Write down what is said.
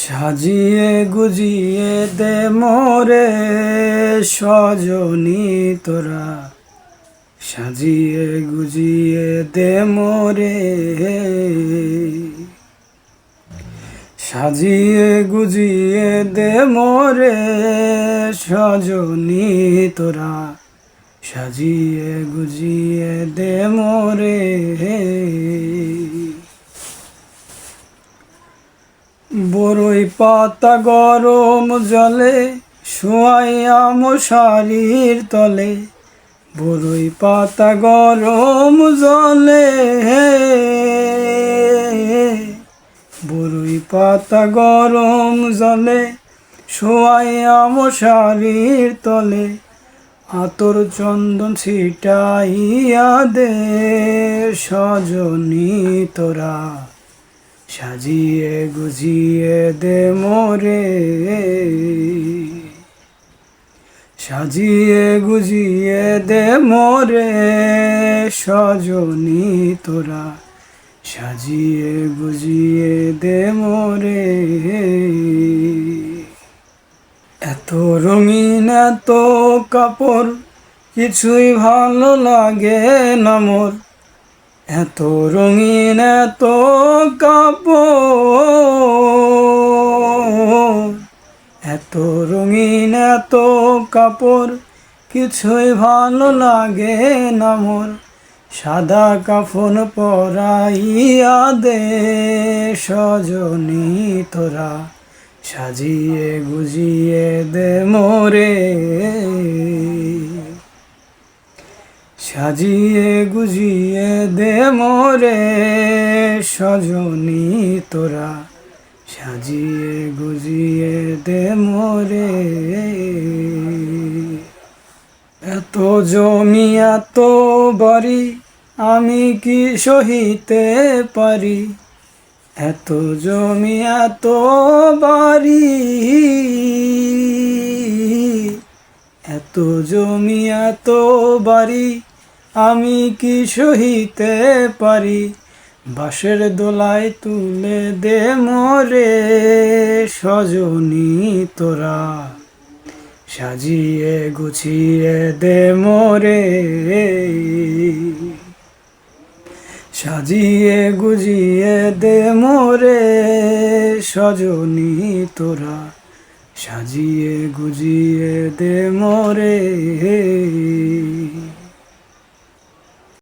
সাজিয়ে গুজিয়ে দে মোরে সজনী তোরা, সাজিয়ে গুজিয়ে দে মোরে, সাজিয়ে গুজিয়ে দে মোরে সজনী তোরা, সাজিয়ে গুজিয়ে দে মোরে। বরই পাতা গরম জলে শোয়াইয়া মশারির তলে, বরই পাতা গরম জলে, বরই পাতা গরম জলে শোয়াইয়া মশারির তলে, আতর চন্দন ছিটাইয়া দে সজনী তোরা, সাজিয়ে গুজিয়ে দে মোরে, সাজিয়ে গুজিয়ে দে মোরে সজনী তোরা, সাজিয়ে গুজিয়ে দে মোরে। এত রঙিন এত কাপড় কিছুই ভালো লাগে না মোর, এত রঙিন এত কাপড়, এত রঙিন এত কাপড় কিছুই ভালো লাগে না মোর, সাদা কাফন পরাইয়া দে সজনী তোরা, সাজিয়ে গুজিয়ে দে মোরে, সাজিয়ে গুজিয়ে দে মোরে সজনী তোরা, সাজিয়ে গুজিয়ে দে মোরে। এত জমি এত বাড়ি আমি কি সহিতে পারি, এত জমি এত বাড়ি, এত জমি এত বাড়ি আমি কি সহিতে পারি, বাঁশের দোলায় তুলে দে মোরে সজনী তোরা, সাজিয়ে গুছিয়ে দে মোরে, সাজিয়ে গুজিয়ে দে মোরে সজনী তোরা, সাজিয়ে গুজিয়ে দে মোরে।